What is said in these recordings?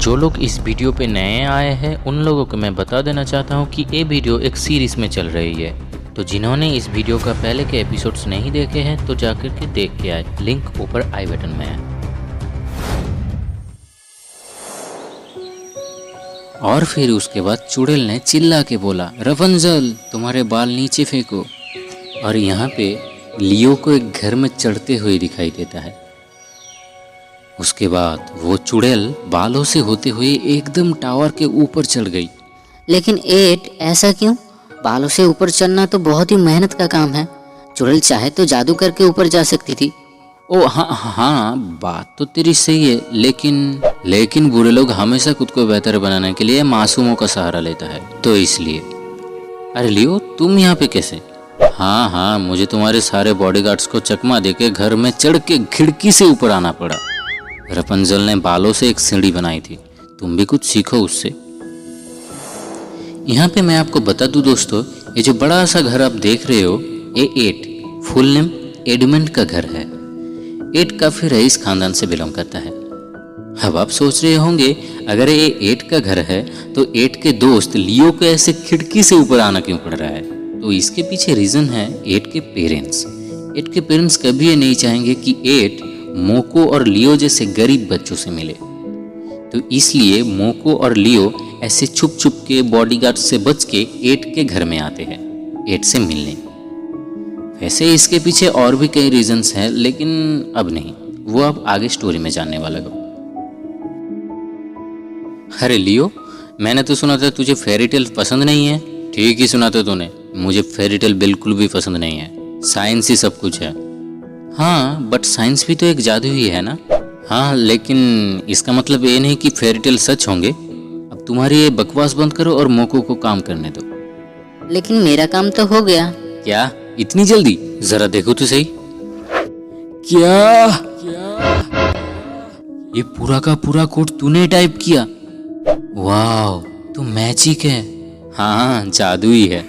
जो लोग इस वीडियो पे नए आए हैं उन लोगों को मैं बता देना चाहता हूँ कि ये वीडियो एक सीरीज में चल रही है। तो जिन्होंने इस वीडियो का पहले के एपिसोड्स नहीं देखे हैं तो जाकर के देख के आए, लिंक ऊपर आई बटन में है। और फिर उसके बाद चुड़ैल ने चिल्ला के बोला, रफंजल तुम्हारे बाल नीचे फेंको। और यहाँ पे लियो को एक घर में चढ़ते हुए दिखाई देता है। उसके बाद वो चुड़ैल बालों से होते हुए एकदम टावर के ऊपर चढ़ गई। लेकिन एट ऐसा क्यों? बालों से ऊपर चढ़ना तो बहुत ही मेहनत का काम है। चुड़ैल चाहे तो जादू करके ऊपर जा सकती थी। ओ हाँ, बात तो तेरी सही है, लेकिन बुरे लोग हमेशा खुद को बेहतर बनाने के लिए मासूमों का सहारा लेता है, तो इसलिए। अरे लियो, तुम यहाँ पे कैसे? हाँ, मुझे तुम्हारे सारे बॉडीगार्ड्स को चकमा देके घर में चढ़ के खिड़की से ऊपर आना पड़ा। रपंजल ने बालों से एक सीढ़ी बनाई थी, तुम भी कुछ सीखो उससे। यहाँ पे मैं आपको बता दूं दोस्तों, ये जो बड़ा सा घर आप देख रहे हो, ये एट फुल नेम एडमंड का घर है। एट काफी रईस खानदान से बिलोंग करता है। अब आप सोच रहे होंगे, अगर ये एट का घर है तो एट के दोस्त लियो को ऐसे खिड़की से ऊपर आना क्यों पड़ रहा है? तो इसके पीछे रीजन है एट के पेरेंट्स। एट के पेरेंट्स कभी ये नहीं चाहेंगे कि एट मोको और लियो जैसे गरीब बच्चों से मिले, तो इसलिए मोको और लियो ऐसे छुप छुप के बॉडीगार्ड से बच के एट के घर में आते हैं एट से मिलने। वैसे इसके पीछे और भी कई रीजंस हैं, लेकिन अब नहीं, वो आप आगे स्टोरी में जानने वाले हो। अरे लियो, मैंने तो सुना था तुझे फेरी टेल पसंद नहीं है। ठीक ही सुना था तूने, मुझे फेरी टेल बिल्कुल भी पसंद नहीं है। साइंस ही सब कुछ है। हाँ, बट साइंस भी तो एक जादू ही है ना। हाँ, लेकिन इसका मतलब ये नहीं कि फेरी टेल सच होंगे। अब तुम्हारी ये बकवास बंद करो और मोको को काम करने दो। लेकिन मेरा काम तो हो गया। क्या इतनी जल्दी? जरा देखो तो सही। क्या ये पूरा का पूरा कोड तूने टाइप किया? वाह, तो मैजिक है। हाँ, जादू ही है।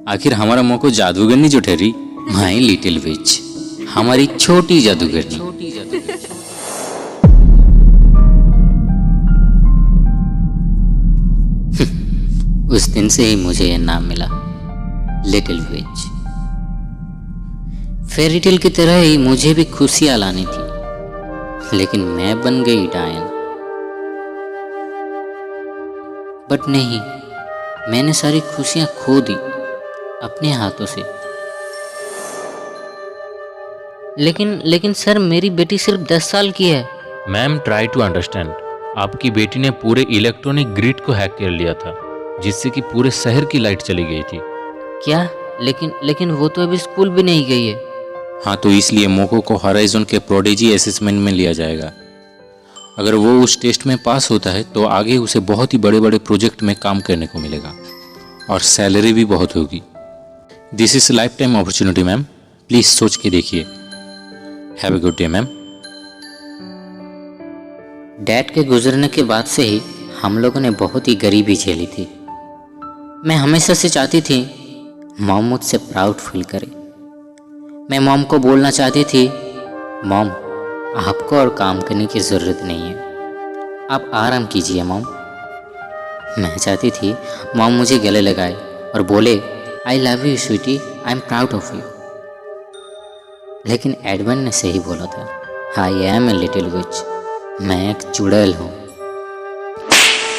आखिर हमारा मोको जादूगरनी जो ठहरी, माय लिटिल विच, हमारी छोटी जादूगरनी। उस दिन से ही मुझे यह नाम मिला, लिटिल विच। फेरी टेल की तरह ही मुझे भी खुशियां लानी थी, लेकिन मैं बन गई डायन। बट नहीं, मैंने सारी खुशियां खो दी अपने हाथों से। लेकिन सर, मेरी बेटी सिर्फ 10 साल की है। Ma'am, try to understand. आपकी बेटी ने पूरे इलेक्ट्रॉनिक ग्रिड को हैक कर लिया था, जिससे कि पूरे शहर की लाइट चली गई थी। क्या? लेकिन वो तो अभी स्कूल भी नहीं गई है। हाँ, तो इसलिए मोको को होराइजन के प्रोडिजी असेसमेंट में लिया जाएगा। अगर वो उस टेस्ट में पास होता है तो आगे उसे बहुत ही बड़े बड़े प्रोजेक्ट में काम करने को मिलेगा और सैलरी भी बहुत होगी। This is life time opportunity ma'am, please सोच के देखिए। Have a good day ma'am. Dad के गुजरने के बाद से ही हम लोगों ने बहुत ही गरीबी झेली थी। मैं हमेशा से चाहती थी मॉम मुझसे प्राउड फील करे। मैं मॉम को बोलना चाहती थी, मॉम आपको और काम करने की ज़रूरत नहीं है, आप आराम कीजिए मॉम। मैं चाहती थी मॉम मुझे गले लगाए और बोले, I love you sweetie, I am proud of you. लेकिन एडमंड ने सही बोला था, आई एम ए लिटिल विच, मैं एक चुड़ैल हूँ।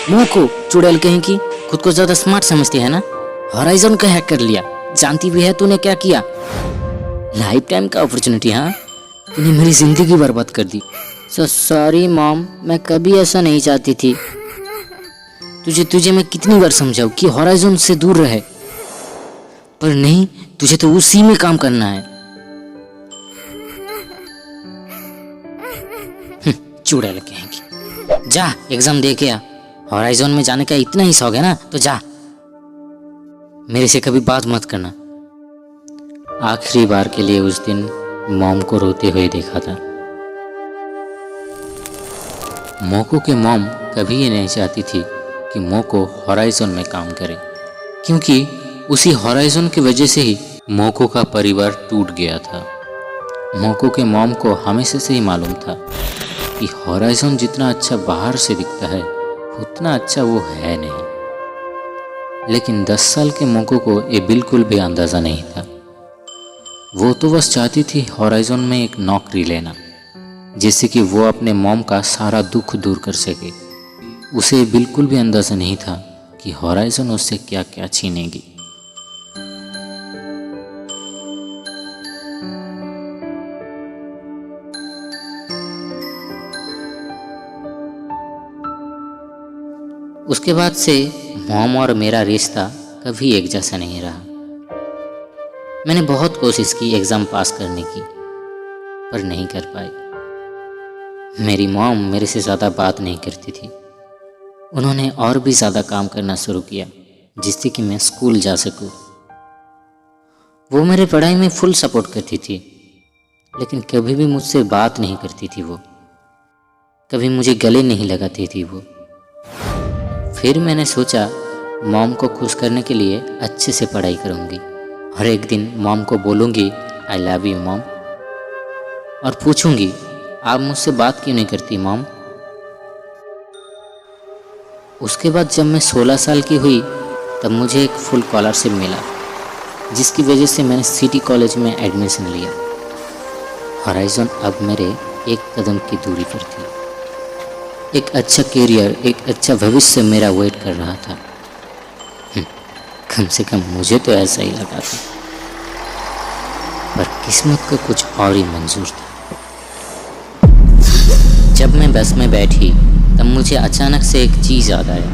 मोको चुड़ैल कहीं की, खुद को ज़्यादा स्मार्ट समझती है ना। होराइजन का हैक कर लिया, जानती भी है तूने क्या किया। लाइफ टाइम का अपॉर्चुनिटी, हाँ, तूने मेरी जिंदगी बर्बाद कर दी। सॉरी मॉम, मैं कभी ऐसा नहीं चाहती थी। तुझे मैं कितनी बार समझाऊं कि होराइजन से दूर रहे, पर नहीं, तुझे तो उसी में काम करना है। चुड़ैल कहेंगी। जा एग्जाम दे के आ। होराइजन में जाने का इतना ही शौक है ना, तो जा, मेरे से कभी बात मत करना। आखिरी बार के लिए उस दिन मॉम को रोते हुए देखा था। मोको के मॉम कभी ये नहीं चाहती थी कि मोको होराइजन में काम करे, क्योंकि उसी होराइजन की वजह से ही मोको का परिवार टूट गया था। मोको के मॉम को हमेशा से ही मालूम था कि होराइजन जितना अच्छा बाहर से दिखता है, उतना अच्छा वो है नहीं। लेकिन 10 साल के मोको को ये बिल्कुल भी अंदाज़ा नहीं था। वो तो बस चाहती थी हॉराइजन में एक नौकरी लेना, जिससे कि वो अपने मॉम का सारा दुख दूर कर सके। उसे बिल्कुल भी अंदाज़ा नहीं था कि हॉराइजन उससे क्या क्या छीनेगी। उसके बाद से मॉम और मेरा रिश्ता कभी एक जैसा नहीं रहा। मैंने बहुत कोशिश की एग्ज़ाम पास करने की, पर नहीं कर पाई। मेरी मॉम मेरे से ज़्यादा बात नहीं करती थी। उन्होंने और भी ज़्यादा काम करना शुरू किया, जिससे कि मैं स्कूल जा सकूं। वो मेरे पढ़ाई में फुल सपोर्ट करती थी, लेकिन कभी भी मुझसे बात नहीं करती थी। वो कभी मुझे गले नहीं लगाती थी। वो फिर मैंने सोचा मॉम को खुश करने के लिए अच्छे से पढ़ाई करूँगी और एक दिन मॉम को बोलूँगी आई लव यू मॉम, और पूछूँगी आप मुझसे बात क्यों नहीं करती मॉम। उसके बाद जब मैं 16 साल की हुई तब मुझे एक फुल स्कॉलरशिप मिला, जिसकी वजह से मैंने सिटी कॉलेज में एडमिशन लिया। हॉराइजन अब मेरे एक कदम की दूरी पर थी। एक अच्छा करियर, एक अच्छा भविष्य मेरा वेट कर रहा था। कम से कम मुझे तो ऐसा ही लगा था, पर किस्मत को कुछ और ही मंजूर था। जब मैं बस में बैठी तब मुझे अचानक से एक चीज़ याद आया।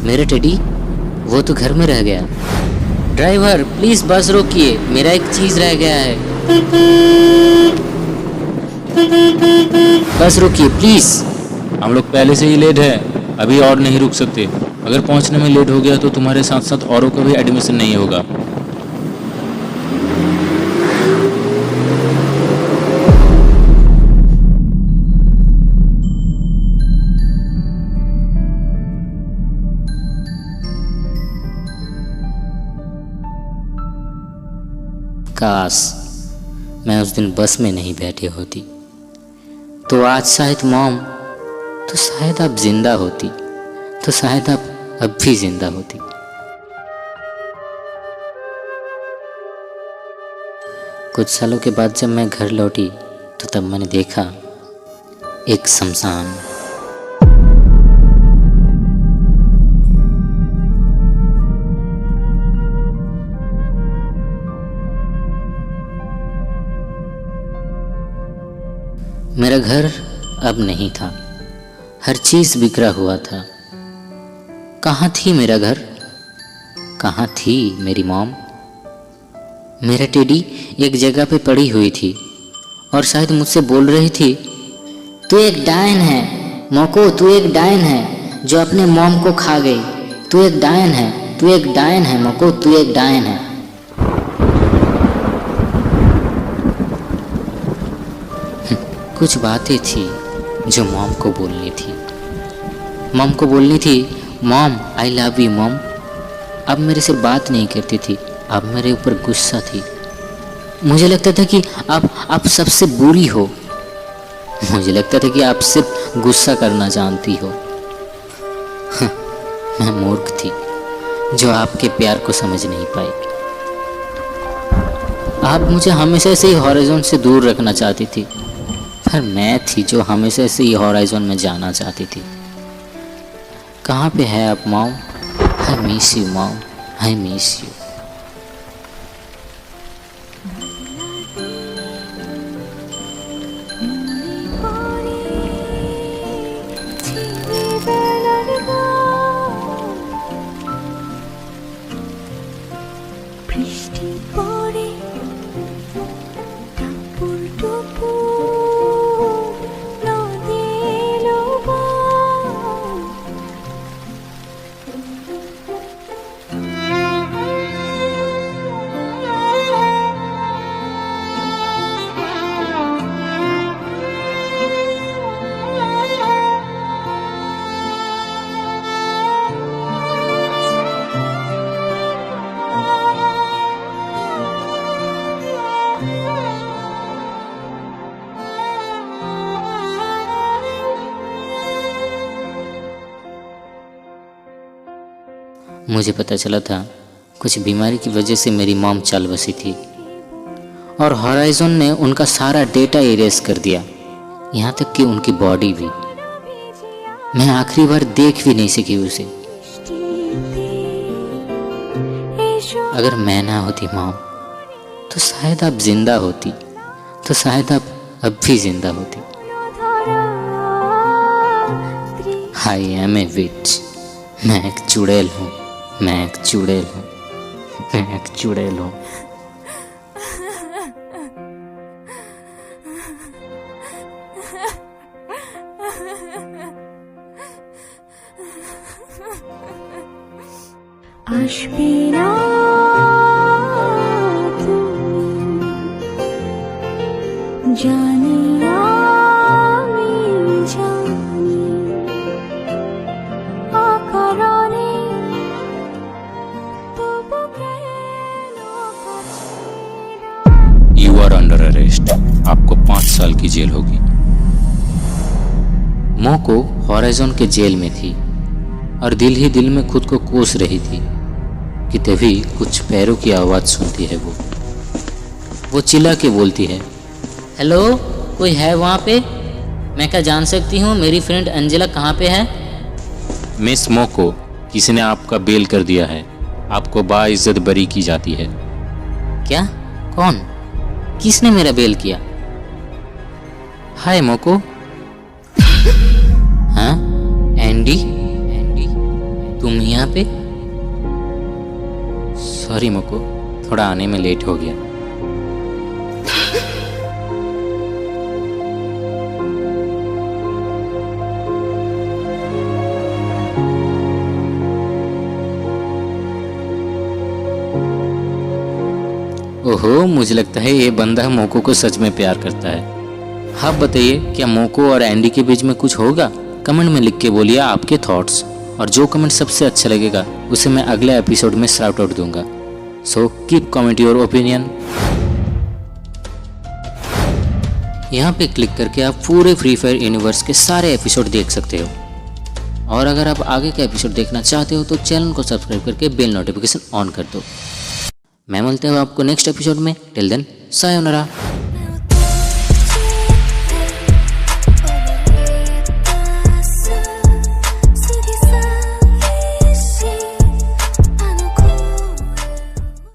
मेरा टेडी वो तो घर में रह गया। ड्राइवर प्लीज़ बस रोकिए, मेरा एक चीज़ रह गया है। बस रोकिए प्लीज़। हम लोग पहले से ही लेट है, अभी और नहीं रुक सकते। अगर पहुंचने में लेट हो गया तो तुम्हारे साथ साथ औरों का भी एडमिशन नहीं होगा। काश मैं उस दिन बस में नहीं बैठी होती, तो आज शायद मॉम, तो शायद आप जिंदा होती, तो शायद आप अब भी जिंदा होती। कुछ सालों के बाद जब मैं घर लौटी तो तब मैंने देखा एक शमशान। मेरा घर अब नहीं था, हर चीज़ बिखरा हुआ था। कहाँ थी मेरा घर, कहाँ थी मेरी मॉम। मेरा टेडी एक जगह पे पड़ी हुई थी और शायद मुझसे बोल रही थी तू एक डायन है मोको, तू एक डायन है जो अपने मॉम को खा गई। तू एक डायन है, तू एक डायन है मोको, तू एक डायन है। कुछ बातें थी जो मॉम को बोलनी थी। मॉम को बोलनी थी mom I love you mom. अब मेरे से बात नहीं करती थी, अब मेरे ऊपर गुस्सा थी। मुझे लगता था कि आप सबसे बुरी हो। मुझे लगता था कि आप सिर्फ गुस्सा करना जानती हो। मैं मूर्ख थी जो आपके प्यार को समझ नहीं पाई। आप मुझे हमेशा से ही हॉराइजन से दूर रखना चाहती थी, पर मैं थी जो हमेशा से ही हॉराइजन में जाना चाहती थी। कहाँ पे है आप mom? I miss you mom, I miss you. मुझे पता चला था कुछ बीमारी की वजह से मेरी मॉम चल बसी थी और हॉराइजन ने उनका सारा डेटा इरेज कर दिया, यहाँ तक कि उनकी बॉडी भी। मैं आखिरी बार देख भी नहीं सकी उसे। अगर मैं ना होती मॉम तो शायद आप जिंदा होती, तो शायद आप अब भी जिंदा होती। आई एम ए विच। मैं एक चुड़ैल हूँ, मैं एक चुड़ैल हूँ, मैं एक चुड़ैल हूँ। আসবে না তুমি, জানি আমি জানি, অকারণে তবু কেন কাছে यू आर अंडर अरेस्ट। आपको 5 साल की जेल होगी। मोको हॉराइजन के जेल में थी और दिल ही दिल में खुद को कोस रही थी कि तभी कुछ पैरों की आवाज़ सुनती है। वो चिल्ला के बोलती है, हेलो, कोई है वहाँ पे? मैं क्या जान सकती हूँ मेरी फ्रेंड अंजेला कहाँ पे है? मिस मोको, किसी ने आपका बेल कर दिया है। आपको बाइज्जत बरी की जाती है। क्या? कौन? किसने मेरा बेल किया? हाय मोको। हाँ एंडी, तुम यहाँ पे? सॉरी मोको, थोड़ा आने में लेट हो गया। ओहो, मुझे लगता है ये बंदा मोको को सच में प्यार करता है। आप बताइए, क्या मोको और एंडी के बीच में कुछ होगा? कमेंट में लिख के बोलिए आपके थॉट्स, और जो कमेंट सबसे अच्छा लगेगा उसे मैं अगले एपिसोड में शाउट आउट दूंगा। So keep comment your opinion. यहाँ पे क्लिक करके आप पूरे फ्री फायर यूनिवर्स के सारे एपिसोड देख सकते हो। और अगर आप आगे का एपिसोड देखना चाहते हो तो चैनल को सब्सक्राइब करके बेल नोटिफिकेशन ऑन कर दो। मैं मिलता हूँ आपको नेक्स्ट एपिसोड में। Till then sayonara.